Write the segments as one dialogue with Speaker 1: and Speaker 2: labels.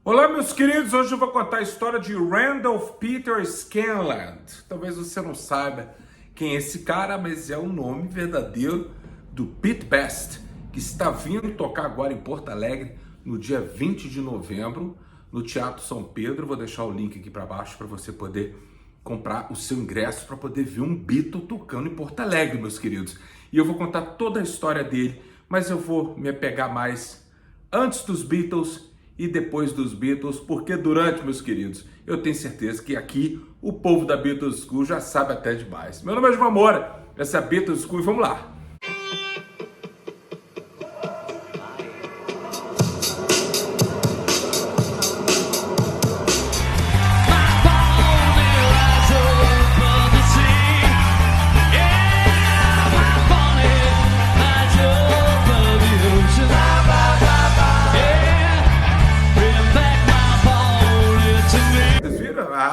Speaker 1: Olá, meus queridos, hoje eu vou contar a história de Randolph Peter Scanlan. Talvez você não saiba quem é esse cara, mas é o nome verdadeiro do Pete Best, que está vindo tocar agora em Porto Alegre no dia 20 de novembro, no Teatro São Pedro. Vou deixar o link aqui para baixo para você poder comprar o seu ingresso para poder ver um Beatle tocando em Porto Alegre, meus queridos. E eu vou contar toda a história dele, mas eu vou me apegar mais antes dos Beatles e depois dos Beatles, porque durante, meus queridos, eu tenho certeza que aqui o povo da Beatles School já sabe até demais. Meu nome é João Moura, essa é a Beatles School e vamos lá.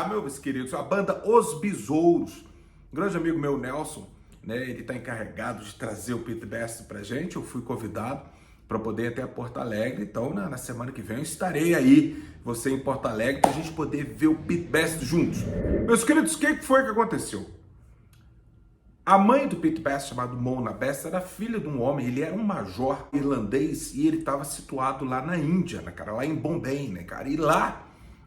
Speaker 1: Meus queridos, a banda Os Besouros, um grande amigo meu, Nelson, né, ele está encarregado de trazer o Pete Best pra gente. Eu fui convidado para poder ir até Porto Alegre, então na semana que vem eu estarei aí, você em Porto Alegre, para a gente poder ver o Pete Best juntos. Meus queridos, o que foi que aconteceu? A mãe do Pete Best, chamada Mona Best, era filha de um homem, ele era um major irlandês e ele estava situado lá na Índia, né, cara, lá em Bombay, né, cara, e lá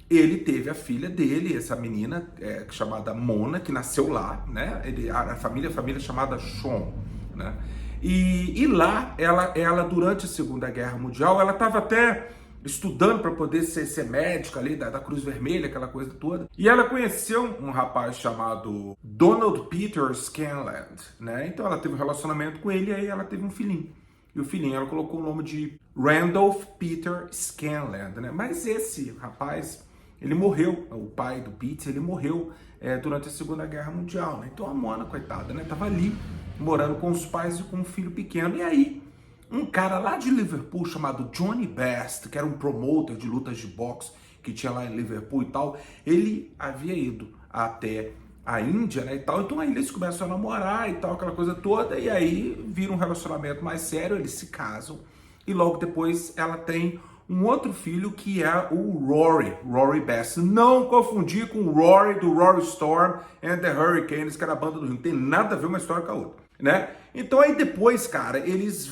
Speaker 1: ele teve a filha dele, essa menina chamada Mona, que nasceu lá, né? A família chamada Sean, né? E lá, ela, durante a Segunda Guerra Mundial, ela estava até estudando para poder ser médica ali da Cruz Vermelha, aquela coisa toda. E ela conheceu um rapaz chamado Donald Peter Scanlan, né? Então ela teve um relacionamento com ele e aí ela teve um filhinho. E o filhinho ela colocou o nome de Randolph Peter Scanlan, né? Mas esse rapaz, ele morreu, o pai do Pete, ele morreu durante a Segunda Guerra Mundial, né? Então a Mona, coitada, né, tava ali, morando com os pais e com um filho pequeno. E aí, um cara lá de Liverpool chamado Johnny Best, que era um promotor de lutas de boxe que tinha lá em Liverpool e tal, ele havia ido até a Índia, né, e tal. Então aí eles começam a namorar e tal, aquela coisa toda, e aí vira um relacionamento mais sério, eles se casam, e logo depois ela tem um outro filho que é o Rory Best. Não confundir com o Rory do Rory Storm and the Hurricanes, que era a banda do Rio. Não tem nada a ver uma história com a outra, né? Então aí depois, cara, eles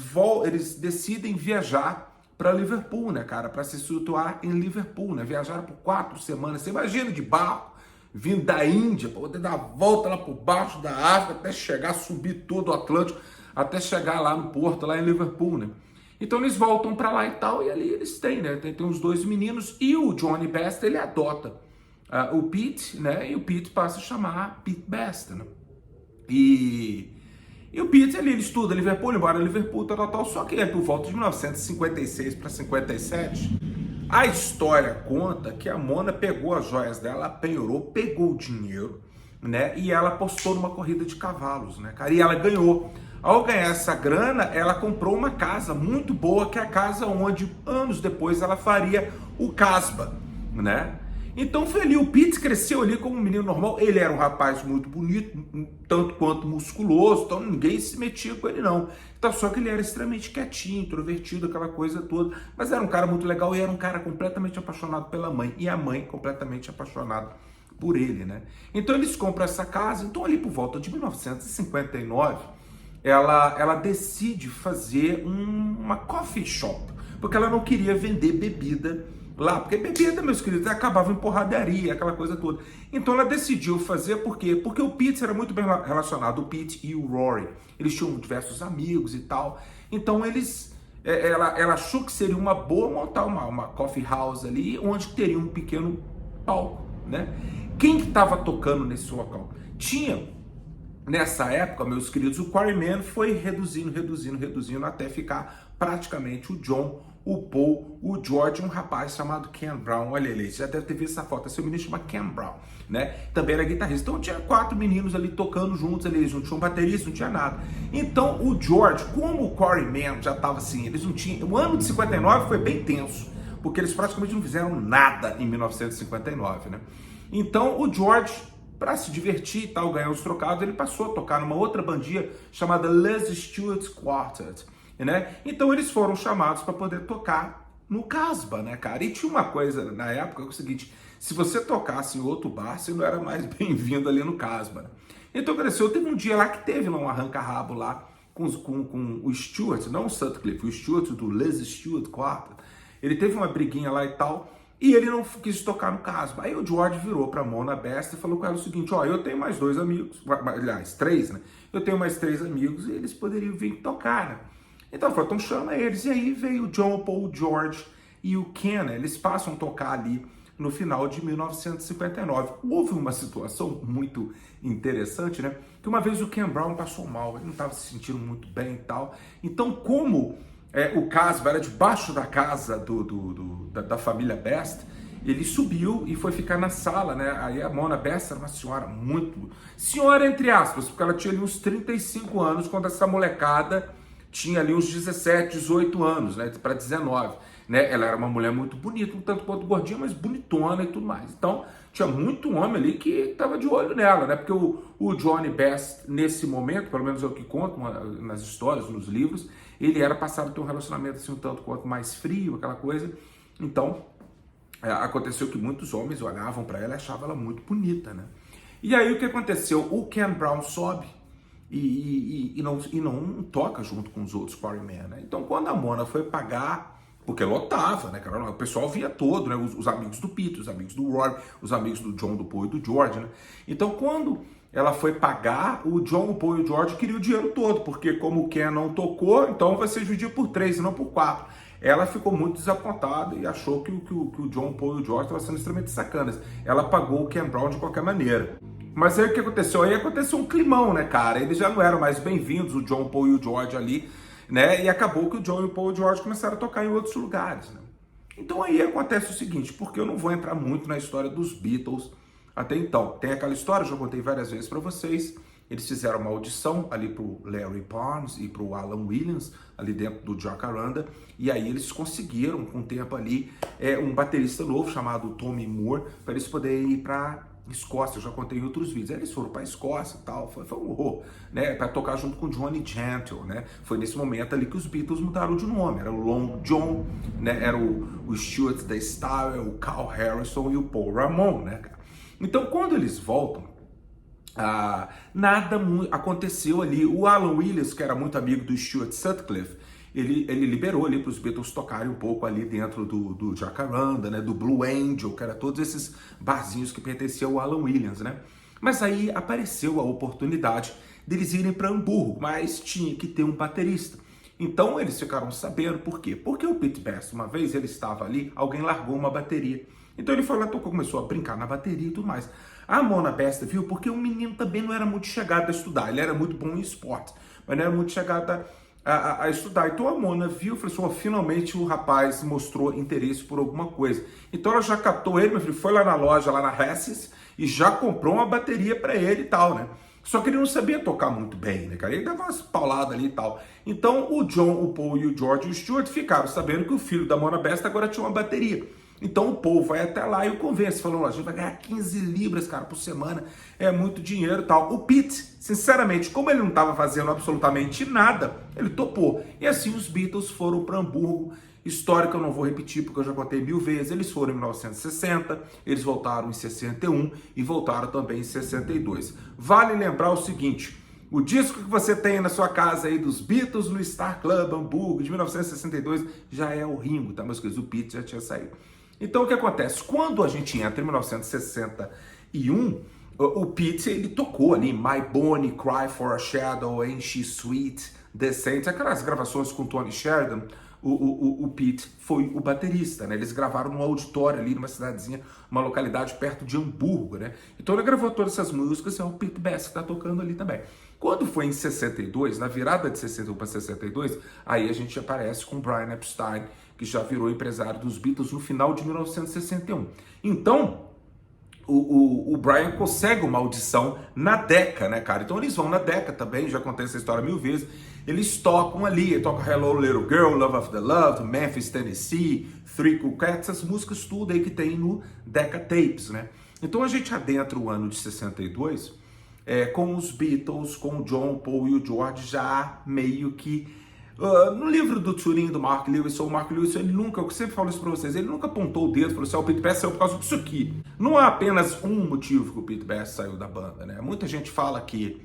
Speaker 1: decidem viajar para Liverpool, né, cara? Para se situar em Liverpool, né? Viajaram por 4 semanas. Você imagina de barco, vindo da Índia, para poder dar a volta lá por baixo da África, até chegar, subir todo o Atlântico, até chegar lá no porto, lá em Liverpool, né? Então eles voltam para lá e tal, e ali eles têm, né? Tem os dois meninos, e o Johnny Best, ele adota o Pete, né? E o Pete passa a chamar Pete Best, né? E o Pete, ele estuda Liverpool, embora Liverpool, tal, só que por volta de 1956 para 57, a história conta que a Mona pegou as joias dela, penhorou, pegou o dinheiro, né? E ela apostou numa corrida de cavalos, né, cara? E ela ganhou. Ao ganhar essa grana, ela comprou uma casa muito boa, que é a casa onde, anos depois, ela faria o Casbah, né? Então foi ali, o Pete cresceu ali como um menino normal. Ele era um rapaz muito bonito, tanto quanto musculoso, então ninguém se metia com ele não. Então, só que ele era extremamente quietinho, introvertido, aquela coisa toda, mas era um cara muito legal e era um cara completamente apaixonado pela mãe, e a mãe completamente apaixonada por ele, né? Então eles compram essa casa. Então ali por volta de 1959, ela decide fazer uma coffee shop, porque ela não queria vender bebida lá, porque bebida, meus queridos, acabava em porradaria, aquela coisa toda. Então ela decidiu fazer, por quê? Porque o Pete era muito bem relacionado, o Pete e o Rory, eles tinham diversos amigos e tal, então ela achou que seria uma boa montar uma coffee house ali, onde teria um pequeno palco, né? Quem que estava tocando nesse local? Nessa época, meus queridos, o Quarrymen foi reduzindo até ficar praticamente o John, o Paul, o George, um rapaz chamado Ken Brown. Olha ele, você já deve ter visto essa foto, esse menino chama Ken Brown, né? Também era guitarrista. Então tinha 4 meninos ali tocando juntos, eles não tinham baterista, não tinha nada. Então o George, como o Quarrymen já estava assim, eles não tinham... O ano de 59 foi bem tenso, porque eles praticamente não fizeram nada em 1959, né? Então o George, para se divertir e tal, ganhar os trocados, ele passou a tocar numa outra bandinha chamada Les Stewart Quartet, né? Então eles foram chamados para poder tocar no Casbah, né, cara? E tinha uma coisa na época, que é o seguinte, se você tocasse em outro bar, você não era mais bem-vindo ali no Casbah, né? Então, cresceu, teve um dia lá que teve lá um arranca-rabo lá com o Stewart, não o Sutcliffe, o Stewart do Les Stewart Quartet. Ele teve uma briguinha lá e tal, e ele não quis tocar no Casbah. Aí o George virou pra Mona Best e falou com ela o seguinte, ó, eu tenho mais 2 amigos, aliás, 3, né? Eu tenho mais 3 amigos e eles poderiam vir tocar, né? Então ela falou, então chama eles. E aí veio o John, Paul, o George e o Ken, né? Eles passam a tocar ali no final de 1959. Houve uma situação muito interessante, né? Que uma vez o Ken Brown passou mal, ele não estava se sentindo muito bem e tal. Então, como o Casbah era debaixo da casa da família Best, ele subiu e foi ficar na sala, né? Aí a Mona Best era uma senhora muito... Senhora, entre aspas, porque ela tinha ali uns 35 anos, quando essa molecada tinha ali uns 17, 18 anos, né? Para 19. Né? Ela era uma mulher muito bonita, um tanto quanto gordinha, mas bonitona e tudo mais. Então, tinha muito homem ali que estava de olho nela, né? Porque o Johnny Best, nesse momento, pelo menos é o que conta nas histórias, nos livros, ele era passado a ter um relacionamento assim, um tanto quanto mais frio, aquela coisa. Então, aconteceu que muitos homens olhavam para ela e achavam ela muito bonita, né? E aí o que aconteceu? O Ken Brown sobe e não toca junto com os outros Quarrymen, né? Então, quando a Mona foi pagar, porque lotava, né, cara? O pessoal via todo, né? Os amigos do Pete, os amigos do Roy, os amigos do John, do Paul e do George, né? Então, quando ela foi pagar, o John, o Paul e o George queriam o dinheiro todo, porque como o Ken não tocou, então vai ser dividido por 3 e não por 4. Ela ficou muito desapontada e achou que o John, o Paul e o George estavam sendo extremamente sacanas. Ela pagou o Ken Brown de qualquer maneira. Mas aí o que aconteceu? Aí aconteceu um climão, né, cara? Eles já não eram mais bem-vindos, o John, o Paul e o George ali, né? E acabou que o John, o Paul e o George começaram a tocar em outros lugares, né? Então aí acontece o seguinte, porque eu não vou entrar muito na história dos Beatles até então. Tem aquela história, já contei várias vezes para vocês, eles fizeram uma audição ali pro Larry Parnes e pro Alan Williams, ali dentro do Jacaranda, e aí eles conseguiram, com o tempo ali, um baterista novo chamado Tommy Moore, para eles poderem ir para Escócia. Eu já contei em outros vídeos. Aí eles foram para a Escócia e tal, foi um horror, né? Para tocar junto com Johnny Gentle, né? Foi nesse momento ali que os Beatles mudaram de nome. Era o Long John, né? Era o Stuart da Style, o Carl Harrison e o Paul Ramon, né, cara? Então, quando eles voltam, nada aconteceu ali. O Alan Williams, que era muito amigo do Stuart Sutcliffe, ele liberou ali para os Beatles tocarem um pouco ali dentro do Jacaranda, né, do Blue Angel, que era todos esses barzinhos que pertenciam ao Alan Williams, né? Mas aí apareceu a oportunidade deles irem para Hamburgo, mas tinha que ter um baterista. Então eles ficaram sabendo por quê? Porque o Pete Best, uma vez ele estava ali, alguém largou uma bateria. Então ele foi lá, tocou, começou a brincar na bateria e tudo mais. A Mona Best viu, porque o menino também não era muito chegado a estudar, ele era muito bom em esporte, mas não era muito chegado a estudar. Então a Mona viu e falou assim, finalmente o rapaz mostrou interesse por alguma coisa. Então ela já captou ele, meu filho, foi lá na loja, lá na Hesses, e já comprou uma bateria para ele e tal, né? Só que ele não sabia tocar muito bem, né, cara? Ele dava umas pauladas ali e tal. Então o John, o Paul e o George e o Stuart ficaram sabendo que o filho da Mona Best agora tinha uma bateria. Então o Paul vai até lá e o convence, falou, a gente vai ganhar 15 libras, cara, por semana, é muito dinheiro e tal. O Pete, sinceramente, como ele não estava fazendo absolutamente nada, ele topou. E assim os Beatles foram para Hamburgo, história que eu não vou repetir porque eu já contei 1000 vezes. Eles foram em 1960, eles voltaram em 61 e voltaram também em 62. Vale lembrar o seguinte, o disco que você tem na sua casa aí dos Beatles no Star Club Hamburgo de 1962 já é o Ringo, tá, meus queridos? O Pete já tinha saído. Então o que acontece? Quando a gente entra em 1961, o Pete ele tocou ali My Bonnie, Cry for a Shadow, Ain't She Sweet, Decent, aquelas gravações com Tony Sheridan. O Pete foi o baterista, né? Eles gravaram num auditório ali numa cidadezinha, uma localidade perto de Hamburgo, né? Então ele gravou todas essas músicas, é o Pete Best que tá tocando ali também. Quando foi em 62, na virada de 61 para 62, aí a gente aparece com Brian Epstein, que já virou empresário dos Beatles no final de 1961. Então, o Brian consegue uma audição na Decca, né, cara? Então eles vão na Decca também, já contei essa história 1000 vezes. Eles tocam ali, tocam Hello Little Girl, Love of the Loved, Memphis, Tennessee, Three Cool Cats, essas músicas tudo aí que tem no Decca Tapes, né? Então a gente adentra o ano de 62 com os Beatles, com o John, Paul e o George já meio que No livro do Turing, do Mark Lewis, o Mark Lewis, ele nunca, eu sempre falo isso pra vocês, ele nunca apontou o dedo e falou assim, o Pete Best saiu por causa disso aqui. Não há apenas um motivo que o Pete Best saiu da banda, né? Muita gente fala que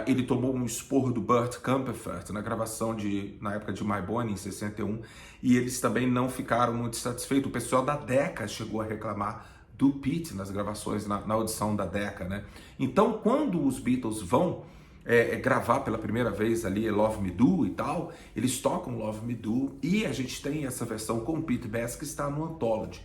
Speaker 1: ele tomou um esporro do Burt Kaempfert na gravação na época de My Bonnie, em 61, e eles também não ficaram muito satisfeitos. O pessoal da Decca chegou a reclamar do Pete nas gravações, na audição da Decca, né? Então, quando os Beatles vão gravar pela primeira vez ali Love Me Do e tal, eles tocam Love Me Do e a gente tem essa versão com o Pete Best que está no Anthology.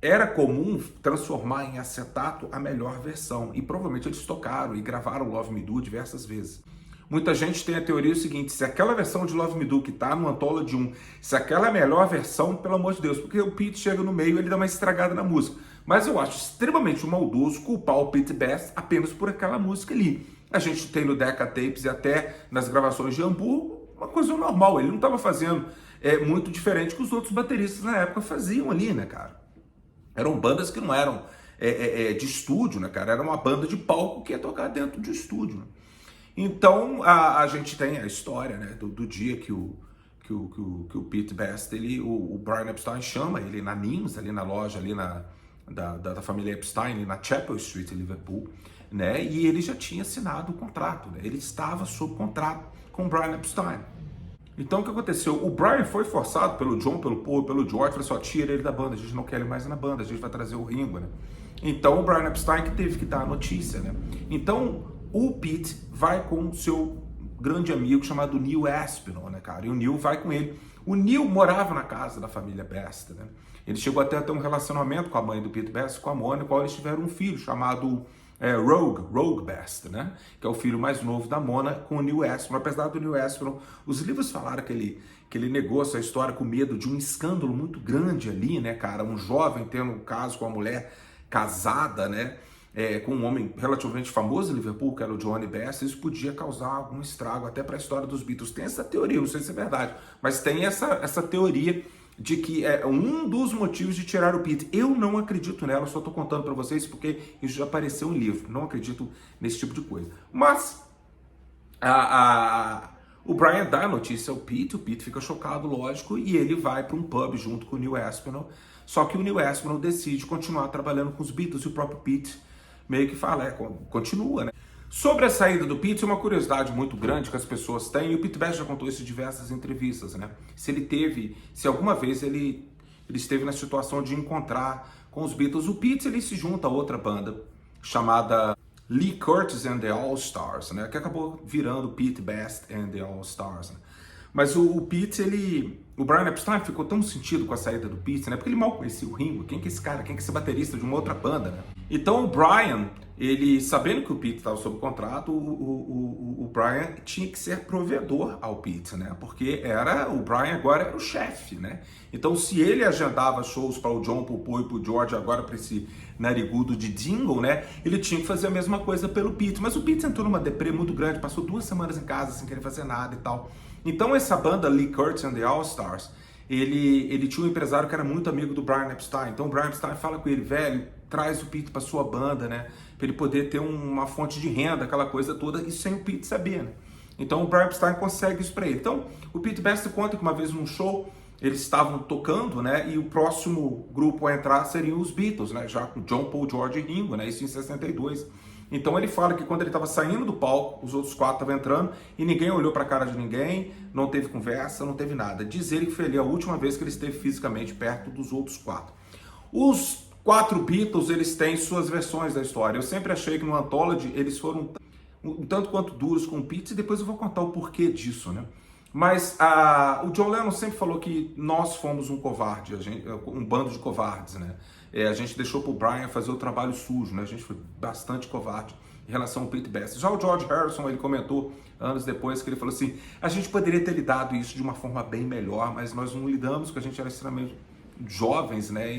Speaker 1: Era comum transformar em acetato a melhor versão e provavelmente eles tocaram e gravaram Love Me Do diversas vezes. Muita gente tem a teoria seguinte, se aquela versão de Love Me Do que está no Anthology 1, se aquela é a melhor versão, pelo amor de Deus, porque o Pete chega no meio e ele dá uma estragada na música. Mas eu acho extremamente maldoso culpar o Pete Best apenas por aquela música ali. A gente tem no Decca Tapes e até nas gravações de Hamburgo uma coisa normal. Ele não estava fazendo muito diferente que os outros bateristas na época faziam ali, né, cara? Eram bandas que não eram de estúdio, né, cara? Era uma banda de palco que ia tocar dentro de estúdio. Né? Então a gente tem a história, né, do dia que o Pete Best, o Brian Epstein chama ele na NIMS, ali na loja ali da família Epstein, ali na Chapel Street, em Liverpool, né? E ele já tinha assinado o contrato, né? Ele estava sob contrato com o Brian Epstein. Então o que aconteceu? O Brian foi forçado pelo John, pelo Paul, pelo George, falou só, tira ele da banda, a gente não quer ele mais na banda, a gente vai trazer o Ringo, né? Então o Brian Epstein que teve que dar a notícia, né? Então o Pete vai com o seu grande amigo chamado Neil Aspinall, né, cara? E o Neil vai com ele. O Neil morava na casa da família Best, né? Ele chegou até a ter um relacionamento com a mãe do Pete Best, com a Mona, qual eles tiveram um filho chamado Rogue Best, né? Que é o filho mais novo da Mona, com o Neil Aspinall. Apesar do Neil Aspinall, os livros falaram que ele negou essa história com medo de um escândalo muito grande ali, né, cara? Um jovem tendo um caso com uma mulher casada, né? Com um homem relativamente famoso em Liverpool, que era o Johnny Best, isso podia causar algum estrago até para a história dos Beatles. Tem essa teoria, não sei se é verdade, mas tem essa teoria de que é um dos motivos de tirar o Pete. Eu não acredito nela, só estou contando para vocês porque isso já apareceu em livro. Não acredito nesse tipo de coisa. Mas o Brian dá a notícia ao Pete, o Pete fica chocado, lógico, e ele vai para um pub junto com o Neil Aspinall. Só que o Neil Aspinall decide continuar trabalhando com os Beatles e o próprio Pete meio que fala, continua, né? Sobre a saída do Pete, uma curiosidade muito grande que as pessoas têm, e o Pete Best já contou isso em diversas entrevistas, né? Se alguma vez ele esteve na situação de encontrar com os Beatles. O Pete, ele se junta a outra banda chamada Lee Curtis and the All Stars, né? Que acabou virando Pete Best and the All Stars, né? Mas o Pete, o Brian Epstein ficou tão sentido com a saída do Pete, né? Porque ele mal conhecia o Ringo. Quem que é esse cara? Quem que é esse baterista de uma outra banda, né? Então o Brian, ele sabendo que o Pete estava sob contrato, o Brian tinha que ser provedor ao Pete, né? Porque o Brian agora era o chefe, né? Então se ele agendava shows para o John, para o Paul e para o George, agora para esse narigudo de Dingle, né? Ele tinha que fazer a mesma coisa pelo Pete. Mas o Pete entrou numa deprê muito grande, passou 2 semanas em casa sem querer fazer nada e tal. Então essa banda Lee Curtis and the All Stars, ele tinha um empresário que era muito amigo do Brian Epstein. Então o Brian Epstein fala com ele, velho, traz o Pete para sua banda, né? Para ele poder ter uma fonte de renda, aquela coisa toda, e sem o Pete saber, né? Então o Brian Epstein consegue isso para ele. Então o Pete Best conta que uma vez num show eles estavam tocando, né? E o próximo grupo a entrar seriam os Beatles, né? Já com John, Paul, George e Ringo, né? Isso em 62. Então ele fala que quando ele estava saindo do palco, os outros 4 estavam entrando e ninguém olhou para a cara de ninguém, não teve conversa, não teve nada. Diz ele que foi ali a última vez que ele esteve fisicamente perto dos outros 4. Os 4 Beatles, eles têm suas versões da história. Eu sempre achei que no Anthology eles foram um tanto quanto duros com o Pete, e depois eu vou contar o porquê disso, né? Mas o John Lennon sempre falou que nós fomos um covarde, um bando de covardes, né? A gente deixou pro Brian fazer o trabalho sujo, né? A gente foi bastante covarde em relação ao Pete Best. Já o George Harrison, ele comentou anos depois que ele falou assim, a gente poderia ter lidado isso de uma forma bem melhor, mas nós não lidamos, porque a gente era extremamente jovens, né?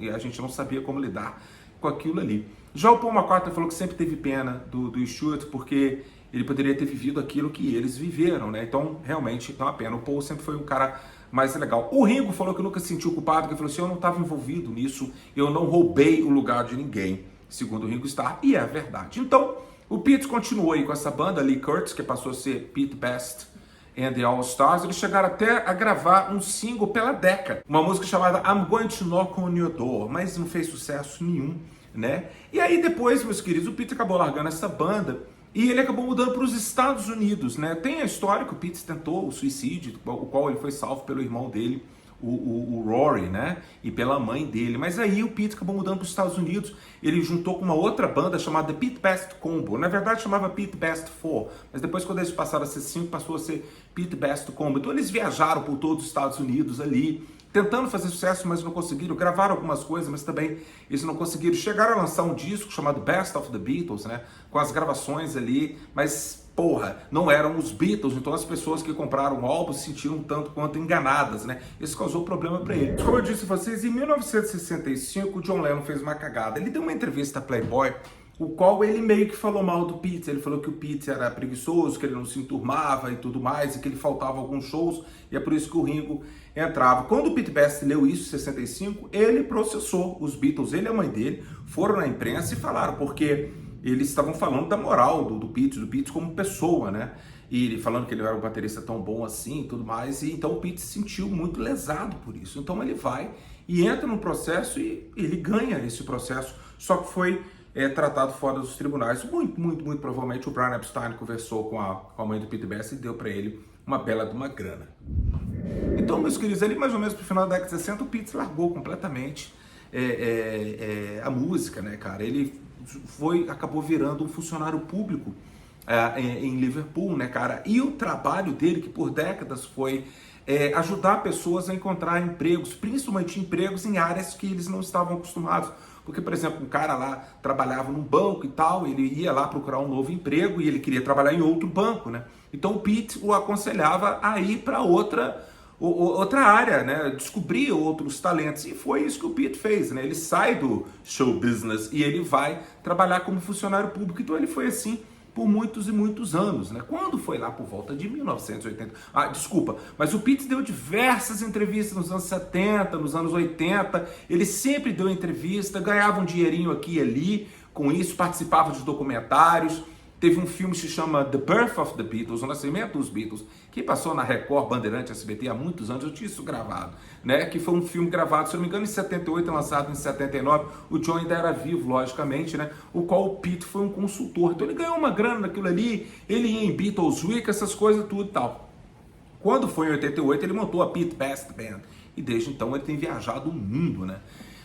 Speaker 1: E a gente não sabia como lidar com aquilo ali. Já o Paul McCartney falou que sempre teve pena do Stuart, porque ele poderia ter vivido aquilo que eles viveram, né? Então, realmente, é uma pena. O Paul sempre foi um cara mais legal. O Ringo falou que nunca se sentiu culpado, que falou assim, eu não estava envolvido nisso, eu não roubei o lugar de ninguém, segundo o Ringo Starr, e é verdade. Então, o Pete continuou aí com essa banda, Lee Curtis, que passou a ser Pete Best and the All Stars, eles chegaram até a gravar um single pela Decca, uma música chamada I'm Going to Knock on Your Door, mas não fez sucesso nenhum, né? E aí depois, meus queridos, o Pete acabou largando essa banda e ele acabou mudando para os Estados Unidos, né? Tem a história que o Pete tentou o suicídio, o qual ele foi salvo pelo irmão dele, o Rory, né? E pela mãe dele. Mas aí o Pete acabou mudando para os Estados Unidos. Ele juntou com uma outra banda chamada Pete Best Combo. Na verdade chamava Pete Best 4, mas depois quando eles passaram a ser 5, passou a ser Pete Best Combo. Então eles viajaram por todos os Estados Unidos ali, tentando fazer sucesso, mas não conseguiram. Gravaram algumas coisas, mas também eles não conseguiram. Chegaram a lançar um disco chamado Best of the Beatles, né? Com as gravações ali, mas porra, não eram os Beatles, então as pessoas que compraram o álbum se sentiram um tanto quanto enganadas, né? Isso causou problema para ele. Como eu disse a vocês, em 1965 o John Lennon fez uma cagada. Ele deu uma entrevista a Playboy, o qual ele meio que falou mal do Pete. Ele falou que o Pete era preguiçoso, que ele não se enturmava e tudo mais, e que ele faltava alguns shows, e é por isso que o Ringo entrava. Quando o Pete Best leu isso em 65, ele processou os Beatles, ele e a mãe dele, foram na imprensa e falaram, porque eles estavam falando da moral do Pete como pessoa, né? E ele falando que ele não era um baterista tão bom assim e tudo mais, e então o Pete se sentiu muito lesado por isso. Então ele vai e entra no processo e ele ganha esse processo, só que foi tratado fora dos tribunais. Muito provavelmente o Brian Epstein conversou com a mãe do Pete Best e deu para ele uma bela de uma grana. Então, meus queridos, ali mais ou menos pro final da década de 60, o Pete largou completamente a música, né, cara? Ele acabou virando um funcionário público em Liverpool, né, cara? E o trabalho dele, que por décadas foi ajudar pessoas a encontrar empregos, principalmente empregos em áreas que eles não estavam acostumados. Porque, por exemplo, um cara lá trabalhava num banco e tal, ele ia lá procurar um novo emprego e ele queria trabalhar em outro banco, né? Então o Pete o aconselhava a ir para outra área, né? Descobrir outros talentos. E foi isso que o Pete fez, né? Ele sai do show business e ele vai trabalhar como funcionário público. Então ele foi assim por muitos e muitos anos, né? Quando foi lá por volta de 1980... mas o Pete deu diversas entrevistas nos anos 70, nos anos 80, ele sempre deu entrevista, ganhava um dinheirinho aqui e ali com isso, participava de documentários. Teve um filme que se chama The Birth of the Beatles, o Nascimento dos Beatles, que passou na Record, Bandeirante, SBT há muitos anos. Eu tinha isso gravado, né? Que foi um filme gravado, se não me engano, em 78, lançado em 79. O John ainda era vivo, logicamente, né? O qual o Pete foi um consultor. Então ele ganhou uma grana naquilo ali, ele ia em Beatles Week, essas coisas tudo e tal. Quando foi em 88, ele montou a Pete Best Band. E desde então ele tem viajado o mundo, né?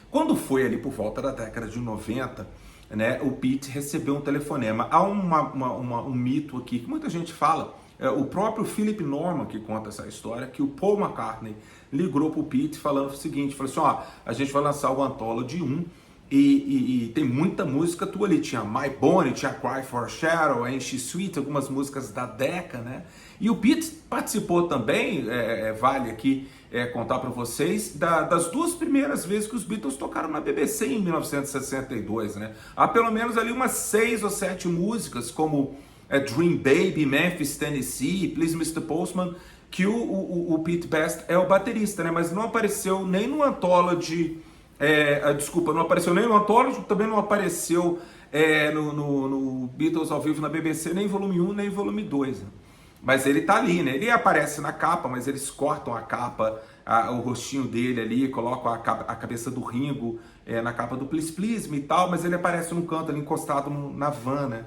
Speaker 1: Quando foi ali por volta da década de 90... né, o Pete recebeu um telefonema. Há um mito aqui que muita gente fala, o próprio Philip Norman que conta essa história, que o Paul McCartney ligou para o Pete falando o seguinte, falou assim, ó, a gente vai lançar o Anthology 1 e tem muita música tua ali, tinha My Bonnie, tinha Cry for a Shadow, Ain't She Sweet, algumas músicas da Decca, né? E o Pete participou também, vale aqui contar para vocês, das duas primeiras vezes que os Beatles tocaram na BBC em 1962, né? Há pelo menos ali umas 6 ou 7 músicas, como Dream Baby, Memphis, Tennessee, Please Mr. Postman, que o Pete Best é o baterista, né? Mas não apareceu nem no Anthology, não apareceu nem no Anthology, também não apareceu no Beatles ao vivo na BBC, nem volume 1, nem volume 2, né? Mas ele tá ali, né? Ele aparece na capa, mas eles cortam a capa, o rostinho dele ali, colocam a cabeça do Ringo na capa do Please Please Me e tal, mas ele aparece num canto ali, encostado na van, né?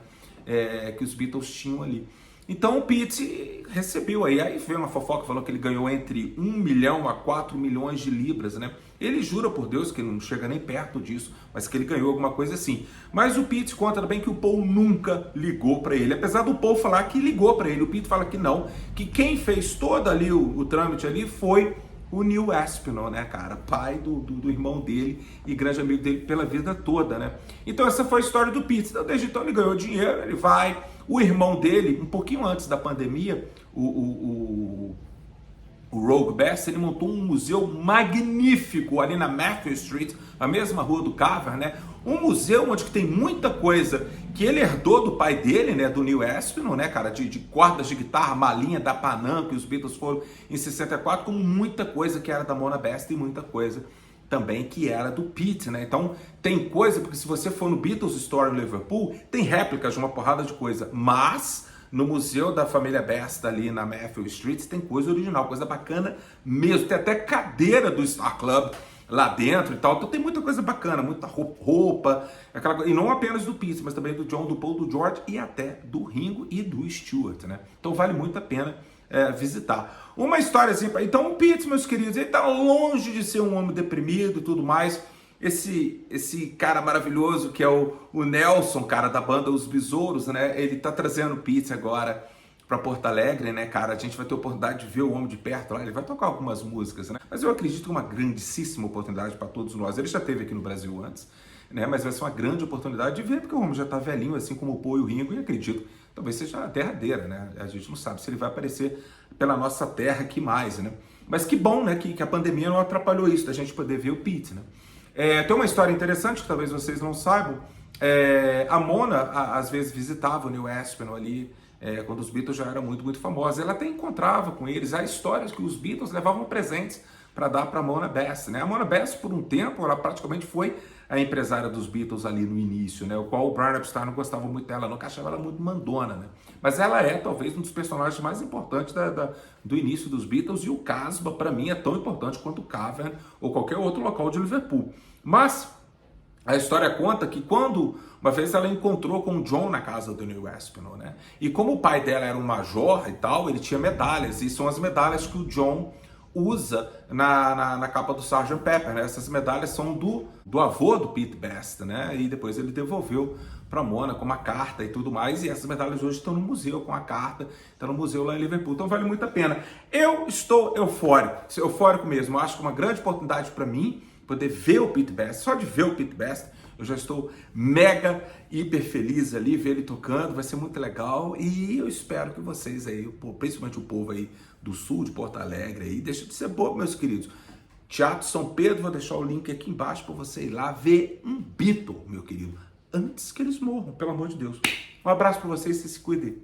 Speaker 1: Que os Beatles tinham ali. Então o Pete recebeu aí veio uma fofoca, falou que ele ganhou entre 1 milhão a 4 milhões de libras, né? Ele jura por Deus que não chega nem perto disso, mas que ele ganhou alguma coisa assim. Mas o Pete conta também que o Paul nunca ligou para ele, apesar do Paul falar que ligou para ele. O Pete fala que não, que quem fez todo ali o trâmite ali foi o Neil Aspinall, né, cara? Pai do irmão dele e grande amigo dele pela vida toda, né? Então essa foi a história do Pete. Então, desde então ele ganhou dinheiro, ele vai... O irmão dele, um pouquinho antes da pandemia, o Rogue Best, ele montou um museu magnífico ali na Matthew Street, a mesma rua do Cavern, né? Um museu onde tem muita coisa que ele herdou do pai dele, né? Do Neil Aspinall, né, cara? De cordas de guitarra, malinha da Panam, que os Beatles foram em 64, como muita coisa que era da Mona Best e muita coisa também que era do Pete, né? Então tem coisa, porque se você for no Beatles Store em Liverpool, tem réplicas de uma porrada de coisa, mas no museu da família Best ali na Matthew Street, tem coisa original, coisa bacana mesmo. Tem até cadeira do Star Club lá dentro e tal. Então tem muita coisa bacana, muita roupa, aquela coisa. E não apenas do Pete, mas também do John, do Paul, do George e até do Ringo e do Stuart, né? Então vale muito a pena visitar. Uma história assim, então o Pete, meus queridos, ele tá longe de ser um homem deprimido e tudo mais. Esse cara maravilhoso que é o Nelson, cara da banda Os Besouros, né? Ele tá trazendo o Pete agora para Porto Alegre, né, cara? A gente vai ter a oportunidade de ver o homem de perto lá. Ele vai tocar algumas músicas, né? Mas eu acredito que é uma grandíssima oportunidade para todos nós. Ele já esteve aqui no Brasil antes, né? Mas vai ser uma grande oportunidade de ver, porque o homem já tá velhinho, assim como o Paul e o Ringo, e acredito, talvez seja a derradeira, né? A gente não sabe se ele vai aparecer pela nossa terra aqui mais, né? Mas que bom, né, que a pandemia não atrapalhou isso, da gente poder ver o Pete, né? Tem uma história interessante que talvez vocês não saibam. A Mona, às vezes, visitava o Neil Aspinall ali, quando os Beatles já eram muito, muito famosos. Ela até encontrava com eles. Há histórias que os Beatles levavam presentes para dar para a Mona Best, né? A Mona Best, por um tempo, ela praticamente foi a empresária dos Beatles ali no início, né? O qual o Brian Epstein não gostava muito dela, não, achava ela muito mandona, né? Mas ela é, talvez, um dos personagens mais importantes do início dos Beatles, e o Casbah, para mim, é tão importante quanto o Cavern ou qualquer outro local de Liverpool. Mas a história conta que quando uma vez ela encontrou com o John na casa do Neil Aspinall, né? E como o pai dela era um major e tal, ele tinha medalhas, e são as medalhas que o John usa na capa do Sgt. Pepper, né? Essas medalhas são do avô do Pete Best, né? E depois ele devolveu para Mona com uma carta e tudo mais, e essas medalhas hoje estão no museu com a carta, está no museu lá em Liverpool, então vale muito a pena. Eu estou eufórico mesmo. Eu acho que é uma grande oportunidade para mim poder ver o Pete Best. Só de ver o Pete Best eu já estou mega, hiper feliz ali, ver ele tocando, vai ser muito legal, e eu espero que vocês aí, principalmente o povo aí do sul de Porto Alegre aí, deixa de ser bobo, meus queridos. Teatro São Pedro, vou deixar o link aqui embaixo para você ir lá ver um Beatle, meu querido, antes que eles morram, pelo amor de Deus. Um abraço para vocês, se cuidem.